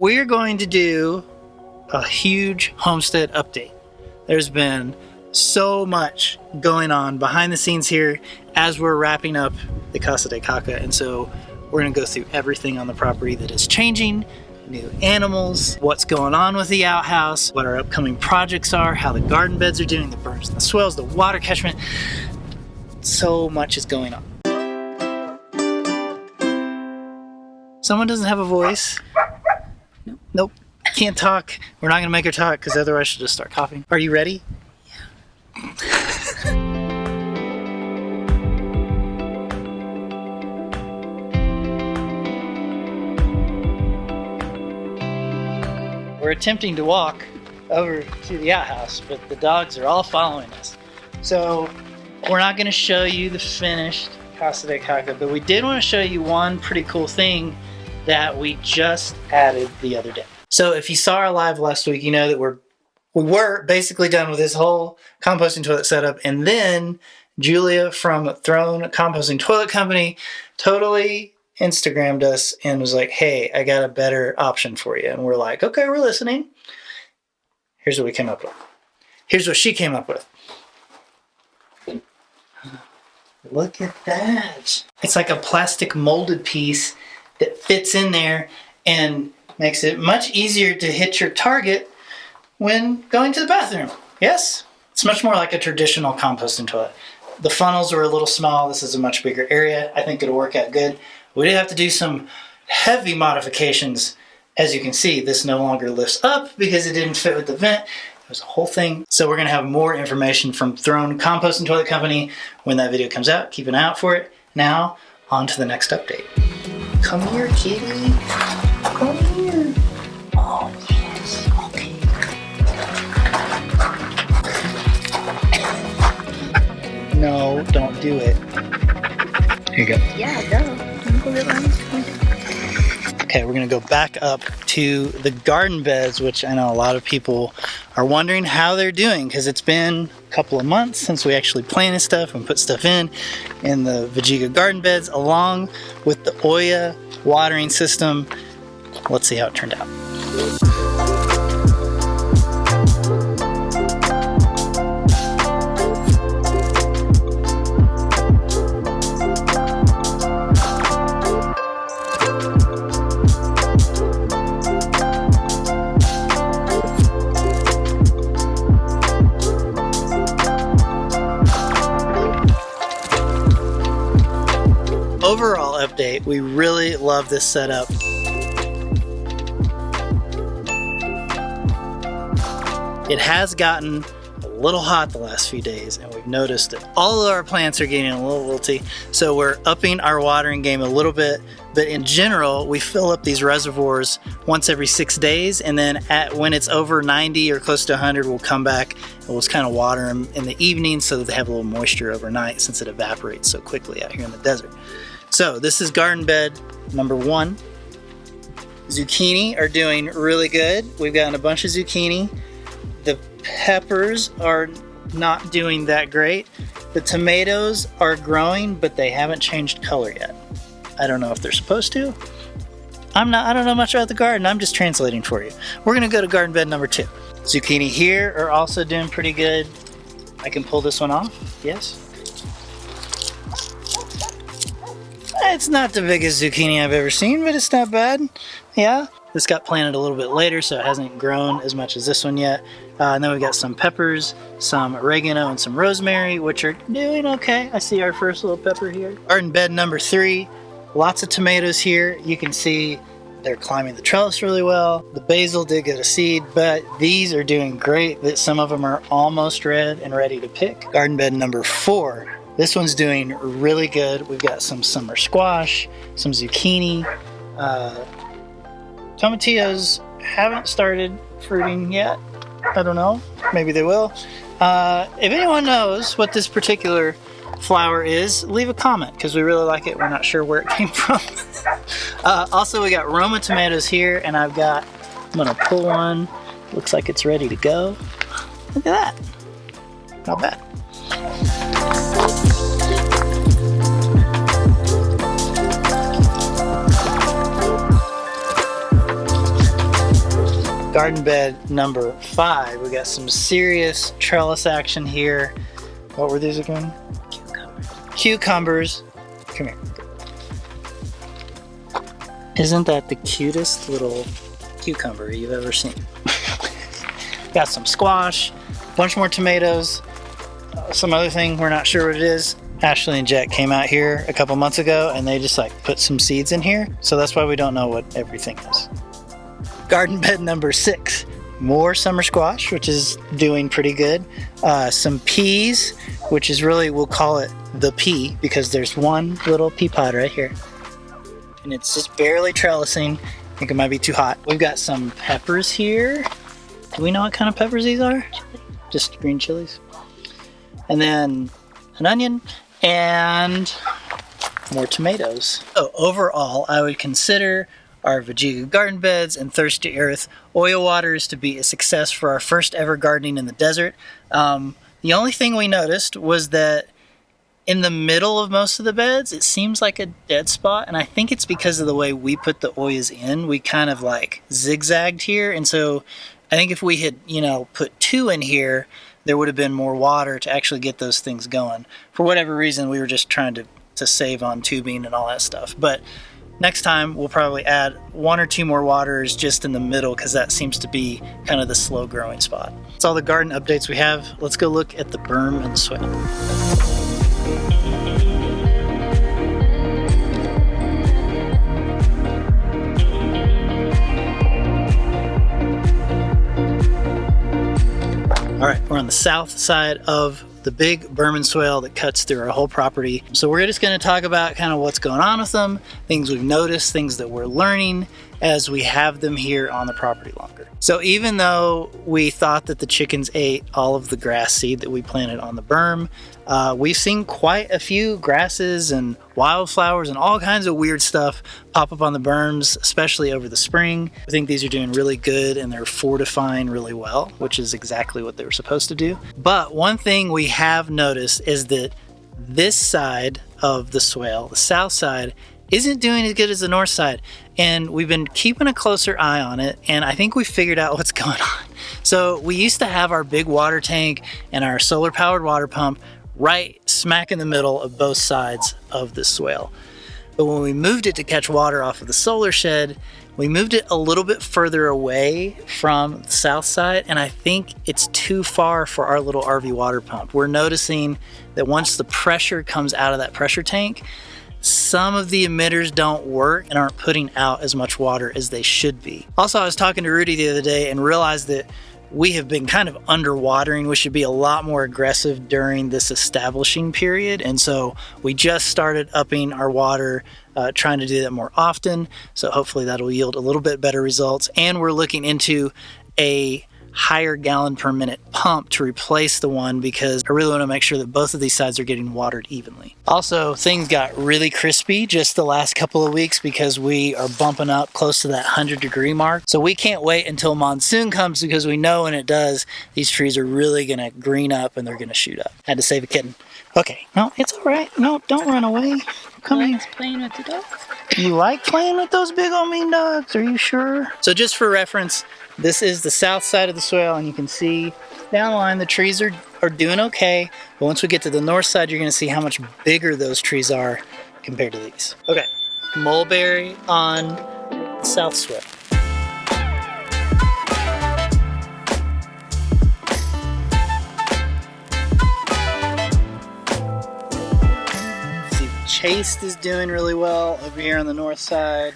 We're going to do a huge homestead update. There's been so much going on behind the scenes here as we're wrapping up the Casa de Caca, and so we're going to go through everything on the property that is changing, new animals, what's going on with the outhouse, what our upcoming projects are, how the garden beds are doing, the berms and the swales, the water catchment. So much is going on. Someone doesn't have a voice. Nope, can't talk. We're not gonna make her talk because otherwise she'll just start coughing. Are you ready? Yeah. We're attempting to walk over to the outhouse, but the dogs are all following us. So we're not gonna show you the finished Casa de Caca, but we did want to show you one pretty cool thing that we just added the other day. So if you saw our live last week, you know that we were basically done with this whole composting toilet setup, and then Julia from Throne Composting Toilet Company totally Instagrammed us and was like, hey, I got a better option for you. And we're like, okay, we're listening. Here's what we came up with. Here's what she came up with. Look at that. It's like a plastic molded piece that fits in there and makes it much easier to hit your target when going to the bathroom. Yes? It's much more like a traditional composting toilet. The funnels are a little small. This is a much bigger area. I think it'll work out good. We did have to do some heavy modifications. As you can see, this no longer lifts up because it didn't fit with the vent. It was a whole thing. So we're gonna have more information from Throne Composting Toilet Company when that video comes out. Keep an eye out for it. Now, on to the next update. Come here, kitty. Come here. Oh, yes. Okay. No, don't do it. Here you go. Yeah, go. Okay, we're gonna go back up to the garden beds, which I know a lot of people are wondering how they're doing because it's been a couple of months since we actually planted stuff and put stuff in the Vajiga garden beds along with the Oya watering system. Let's see how it turned out. Overall update, we really love this setup. It has gotten a little hot the last few days, and we've noticed that all of our plants are getting a little wilty, so we're upping our watering game a little bit. But in general, we fill up these reservoirs once every 6 days, and then when it's over 90 or close to 100, we'll come back and we'll just kind of water them in the evening so that they have a little moisture overnight since it evaporates so quickly out here in the desert. So this is garden bed number 1. Zucchini are doing really good. We've gotten a bunch of zucchini. The peppers are not doing that great. The tomatoes are growing, but they haven't changed color yet. I don't know if they're supposed to. I don't know much about the garden. I'm just translating for you. We're gonna go to garden bed number 2. Zucchini here are also doing pretty good. I can pull this one off, yes. It's not the biggest zucchini I've ever seen, but it's not bad. Yeah, this got planted a little bit later, so it hasn't grown as much as this one yet. And then we got some peppers, some oregano, and some rosemary, which are doing okay. I see our first little pepper here. Garden bed number 3, lots of tomatoes here. You can see they're climbing the trellis really well. The basil did get a seed, but these are doing great. Some of them are almost red and ready to pick. Garden bed number 4. This one's doing really good. We've got some summer squash, some zucchini. Tomatillos haven't started fruiting yet. I don't know, maybe they will. If anyone knows what this particular flower is, leave a comment because we really like it. We're not sure where it came from. Also, we got Roma tomatoes here, and I'm gonna pull one. Looks like it's ready to go. Look at that, not bad. garden bed number 5. We got some serious trellis action here. What were these again? Cucumbers. Come here. Isn't that the cutest little cucumber you've ever seen? Got some squash, a bunch more tomatoes, some other thing we're not sure what it is. Ashley and Jet came out here a couple months ago and they just like put some seeds in here. So that's why we don't know what everything is. Garden bed number 6. More summer squash, which is doing pretty good. Some peas, which is really, we'll call it the pea because there's one little pea pod right here. And it's just barely trellising. I think it might be too hot. We've got some peppers here. Do we know what kind of peppers these are? Chili. Just green chilies. And then an onion and more tomatoes. So overall, I would consider our Vejiga garden beds and Thirsty Earth oil waters to be a success for our first ever gardening in the desert. The only thing we noticed was that in the middle of most of the beds, it seems like a dead spot, and I think it's because of the way we put the oyas in. We kind of like zigzagged here, and so I think if we had, put 2 in here, there would have been more water to actually get those things going. For whatever reason, we were just trying to save on tubing and all that stuff. But next time, we'll probably add 1 or 2 more waters just in the middle because that seems to be kind of the slow growing spot. That's all the garden updates we have. Let's go look at the berm and the swale. All right, we're on the south side of the big berm swale that cuts through our whole property. So we're just going to talk about kind of what's going on with them, things we've noticed, things that we're learning as we have them here on the property longer. So even though we thought that the chickens ate all of the grass seed that we planted on the berm, we've seen quite a few grasses and wildflowers and all kinds of weird stuff pop up on the berms, especially over the spring. I think these are doing really good and they're fortifying really well, which is exactly what they were supposed to do. But one thing we have noticed is that this side of the swale, the south side, isn't doing as good as the north side. And we've been keeping a closer eye on it, and I think we figured out what's going on. So we used to have our big water tank and our solar powered water pump right smack in the middle of both sides of the swale. But when we moved it to catch water off of the solar shed, we moved it a little bit further away from the south side, and I think it's too far for our little RV water pump. We're noticing that once the pressure comes out of that pressure tank, some of the emitters don't work and aren't putting out as much water as they should be. Also, I was talking to Rudy the other day and realized that we have been kind of underwatering. We should be a lot more aggressive during this establishing period. And so we just started upping our water, trying to do that more often. So hopefully that'll yield a little bit better results. And we're looking into a higher gallon per minute pump to replace the one because I really want to make sure that both of these sides are getting watered evenly. Also, things got really crispy just the last couple of weeks because we are bumping up close to that 100-degree mark. So we can't wait until monsoon comes because we know when it does, these trees are really going to green up and they're going to shoot up. Had to save a kitten. Okay, no, it's all right. No, don't run away. Come here. Playing with the dogs. You like playing with those big old mean dogs? Are you sure? So just for reference, this is the south side of the swale, and you can see down the line the trees are doing okay. But once we get to the north side, you're going to see how much bigger those trees are compared to these. Okay, mulberry on the south swale. Chaste is doing really well over here on the north side.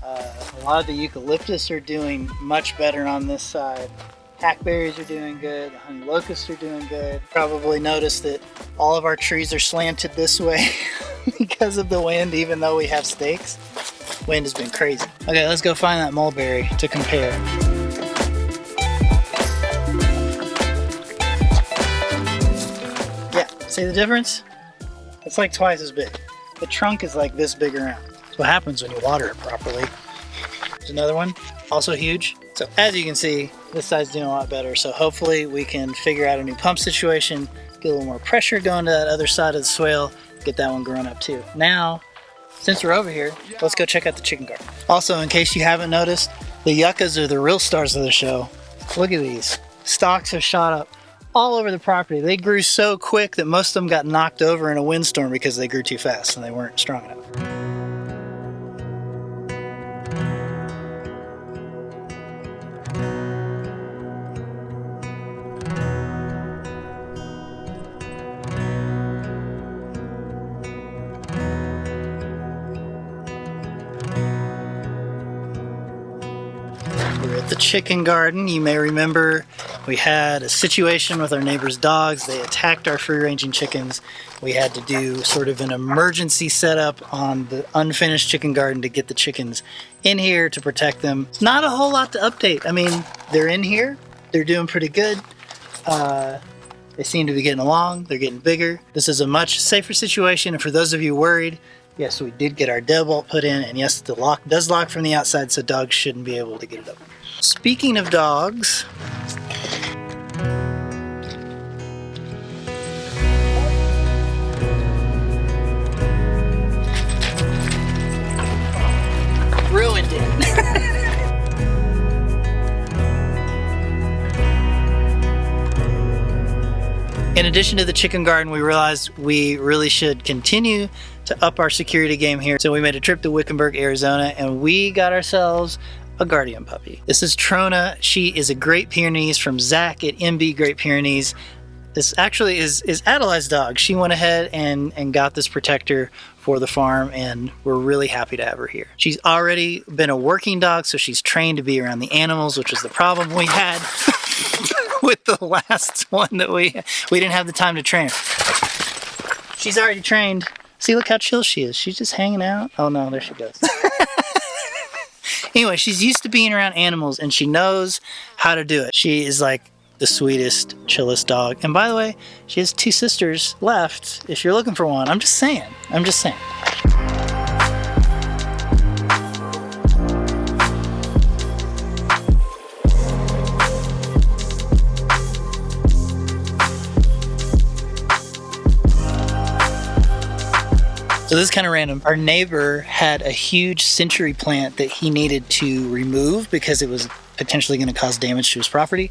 A lot of the eucalyptus are doing much better on this side. Hackberries are doing good. The honey locusts are doing good. Probably noticed that all of our trees are slanted this way because of the wind, even though we have stakes. Wind has been crazy. Okay, let's go find that mulberry to compare. Yeah, see the difference? It's like twice as big. The trunk is like this big around. That's what happens when you water it properly. There's another one, also huge. So as you can see, this side's doing a lot better. So hopefully we can figure out a new pump situation, get a little more pressure going to that other side of the swale, get that one growing up too. Now, since we're over here, let's go check out the chicken garden. Also, in case you haven't noticed, The yuccas are the real stars of the show. Look at these. Stalks have shot up all over the property. They grew so quick that most of them got knocked over in a windstorm because they grew too fast and they weren't strong enough. We're at the chicken garden. You may remember we had a situation with our neighbor's dogs. They attacked our free-ranging chickens. We had to do sort of an emergency setup on the unfinished chicken garden to get the chickens in here to protect them. Not a whole lot to update. I mean, they're in here. They're doing pretty good. They seem to be getting along. They're getting bigger. This is a much safer situation. And for those of you worried, yes, we did get our deadbolt put in, and yes, the lock does lock from the outside, so dogs shouldn't be able to get it open. Speaking of dogs, ruined it. In addition to the chicken garden, we realized we really should continue to up our security game here. So we made a trip to Wickenburg, Arizona, and we got ourselves a guardian puppy. This is Trona. She is a Great Pyrenees from Zach at MB Great Pyrenees. This actually is Adelaide's dog. She went ahead and got this protector for the farm, and we're really happy to have her here. She's already been a working dog, so she's trained to be around the animals, which was the problem we had with the last one that we didn't have the time to train her. She's already trained. See, look how chill she is. She's just hanging out. Oh no, there she goes. Anyway, she's used to being around animals and she knows how to do it. She is like the sweetest, chillest dog. And by the way, she has 2 sisters left if you're looking for one. I'm just saying. So this is kind of random. Our neighbor had a huge century plant that he needed to remove because it was potentially going to cause damage to his property.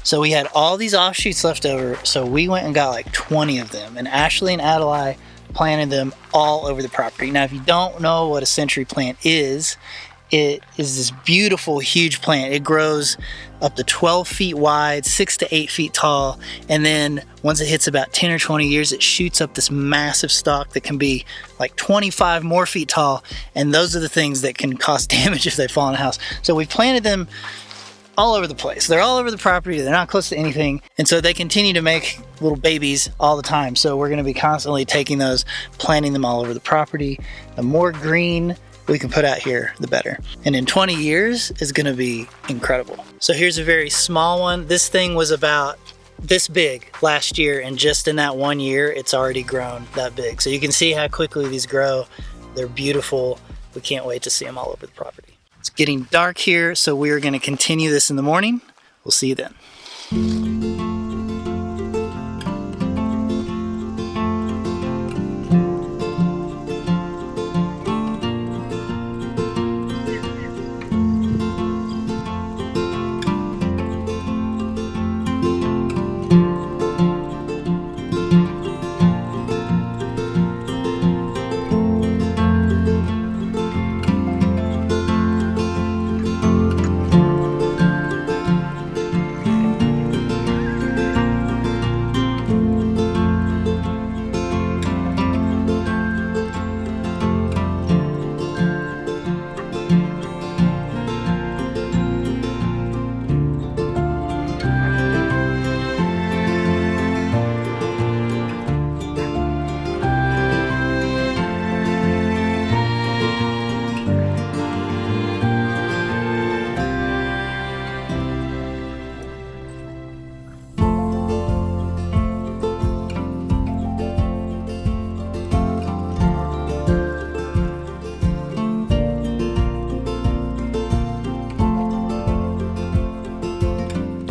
So we had all these offshoots left over. So we went and got like 20 of them. And Ashley and Adelaide planted them all over the property. Now, if you don't know what a century plant is, it is this beautiful, huge plant. It grows up to 12 feet wide, 6 to 8 feet tall. And then once it hits about 10 or 20 years, it shoots up this massive stalk that can be like 25 more feet tall. And those are the things that can cause damage if they fall in a house. So we planted them all over the place. They're all over the property. They're not close to anything. And so they continue to make little babies all the time. So we're going to be constantly taking those, planting them all over the property. The more green we can put out here, the better. And in 20 years, it's going to be incredible. So here's a very small one. This thing was about this big last year, and just in that 1 year, it's already grown that big. So you can see how quickly these grow. They're beautiful. We can't wait to see them all over the property. It's getting dark here, so we are going to continue this in the morning. We'll see you then.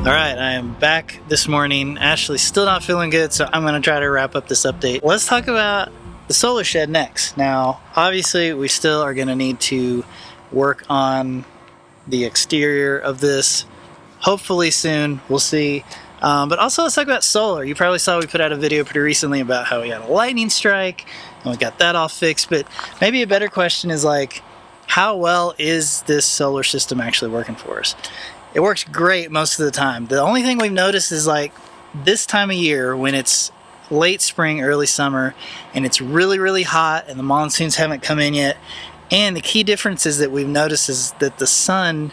All right, I am back this morning. Ashley's still not feeling good, so I'm going to try to wrap up this update. Let's talk about the solar shed next. Now, obviously, we still are going to need to work on the exterior of this hopefully soon. We'll see. But also let's talk about solar. You probably saw we put out a video pretty recently about how we had a lightning strike and we got that all fixed. But maybe a better question is like, how well is this solar system actually working for us? It works great most of the time. The only thing we've noticed is like this time of year when it's late spring, early summer, and it's really, really hot and the monsoons haven't come in yet. And the key difference is that we've noticed is that the sun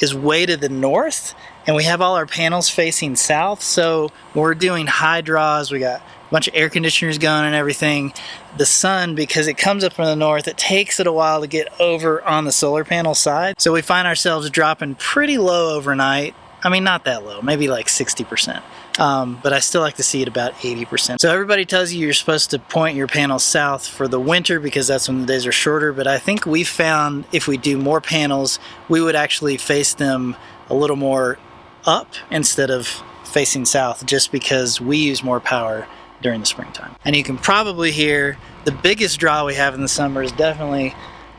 is way to the north and we have all our panels facing south. So when we're doing high draws, we got a bunch of air conditioners going and everything. The sun, because it comes up from the north, it takes it a while to get over on the solar panel side. So we find ourselves dropping pretty low overnight. I mean, not that low, maybe like 60%. But I still like to see it about 80%. So everybody tells you you're supposed to point your panels south for the winter because that's when the days are shorter. But I think we found if we do more panels, we would actually face them a little more up instead of facing south, just because we use more power during the springtime. And you can probably hear the biggest draw we have in the summer is definitely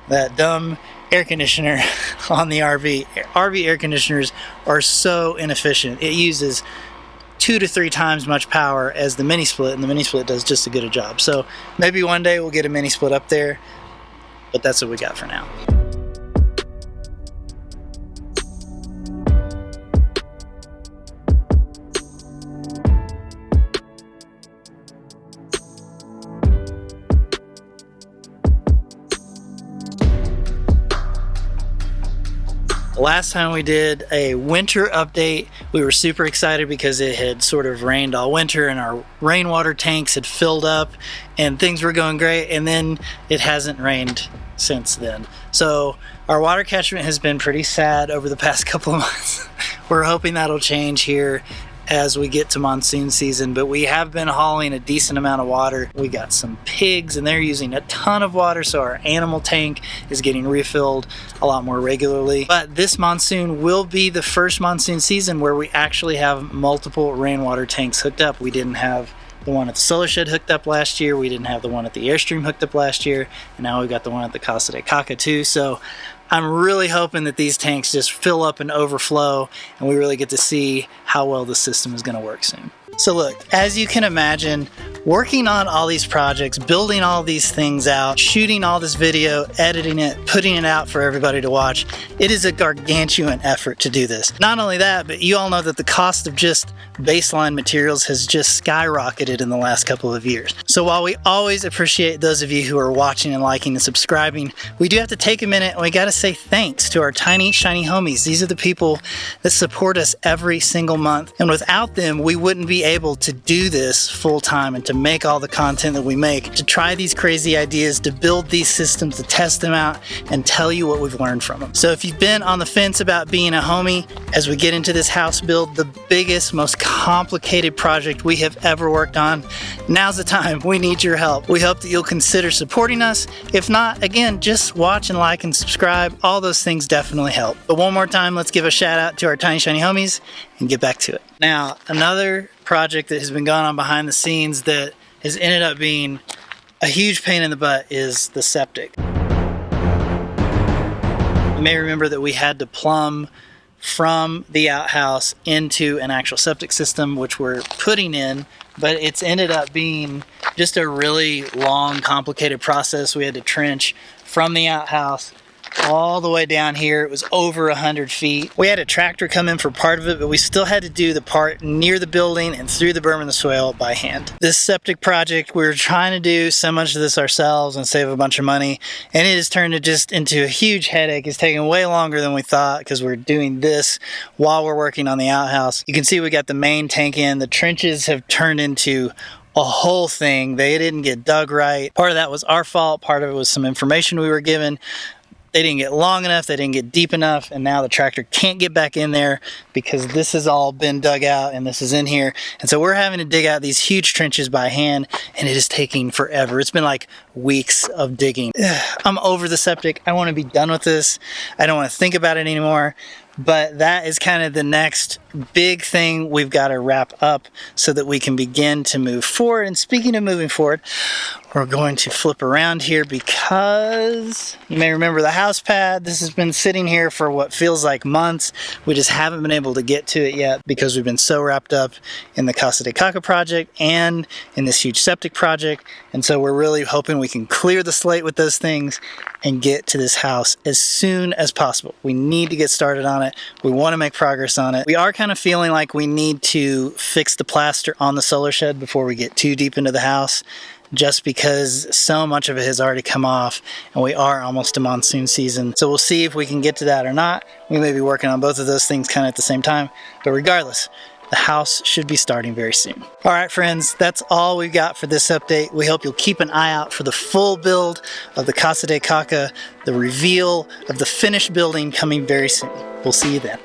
that dumb air conditioner on the RV. RV air conditioners are so inefficient. It uses 2 to 3 times much power as the mini split, and the mini split does just as good a job. So maybe one day we'll get a mini split up there, but that's what we got for now. Last time we did a winter update, we were super excited because it had sort of rained all winter and our rainwater tanks had filled up and things were going great, and then it hasn't rained since then. So our water catchment has been pretty sad over the past couple of months. We're hoping that'll change here as we get to monsoon season, but we have been hauling a decent amount of water. We got some pigs and they're using a ton of water, so our animal tank is getting refilled a lot more regularly. But this monsoon will be the first monsoon season where we actually have multiple rainwater tanks hooked up. We didn't have the one at the solar shed hooked up last year, we didn't have the one at the Airstream hooked up last year, and now we've got the one at the Casa de Caca too. So I'm really hoping that these tanks just fill up and overflow and we really get to see how well the system is going to work soon. So look, as you can imagine, working on all these projects, building all these things out, shooting all this video, editing it, putting it out for everybody to watch, it is a gargantuan effort to do this. Not only that, but you all know that the cost of just baseline materials has just skyrocketed in the last couple of years. So while we always appreciate those of you who are watching and liking and subscribing, we do have to take a minute and we got to say thanks to our tiny, shiny homies. These are the people that support us every single month. And without them, we wouldn't be able to do this full time and to make all the content that we make, to try these crazy ideas, to build these systems, to test them out and tell you what we've learned from them. So if you've been on the fence about being a homie, as we get into this house build, the biggest, most complicated project we have ever worked on, now's the time. We need your help. We hope that you'll consider supporting us. If not, again, just watch and like and subscribe. All those things definitely help. But one more time, let's give a shout out to our tiny shiny homies and get back to it. Now, another project that has been going on behind the scenes that has ended up being a huge pain in the butt is the septic. You may remember that we had to plumb from the outhouse into an actual septic system, which we're putting in, but it's ended up being just a really long, complicated process. We had to trench from the outhouse all the way down here. It was over 100 feet. We had a tractor come in for part of it, but we still had to do the part near the building and through the berm and the swale by hand. This septic project, we were trying to do so much of this ourselves and save a bunch of money, and it has turned it just into a huge headache. It's taking way longer than we thought because we're doing this while we're working on the outhouse. You can see we got the main tank in. The trenches have turned into a whole thing. They didn't get dug right. Part of that was our fault. Part of it was some information we were given. They didn't get long enough, they didn't get deep enough, and now the tractor can't get back in there because this has all been dug out and this is in here. And so we're having to dig out these huge trenches by hand, and it is taking forever. It's been like weeks of digging. I'm over the septic. I want to be done with this. I don't want to think about it anymore. But that is kind of the next big thing we've got to wrap up so that we can begin to move forward. And speaking of moving forward, We're going to flip around here because you may remember the house pad. This has been sitting here for what feels like months. We just haven't been able to get to it yet because we've been so wrapped up in the Casa de Caca project and in this huge septic project. And so we're really hoping we can clear the slate with those things and get to this house as soon as possible. We need to get started on it. We want to make progress on it. We are kind of feeling like we need to fix the plaster on the solar shed before we get too deep into the house, just because so much of it has already come off and we are almost to monsoon season. So we'll see if we can get to that or not. We may be working on both of those things kind of at the same time, but regardless, the house should be starting very soon. All right, friends, that's all we've got for this update. We hope you'll keep an eye out for the full build of the Casa de Caca, the reveal of the finished building coming very soon. We'll see you then.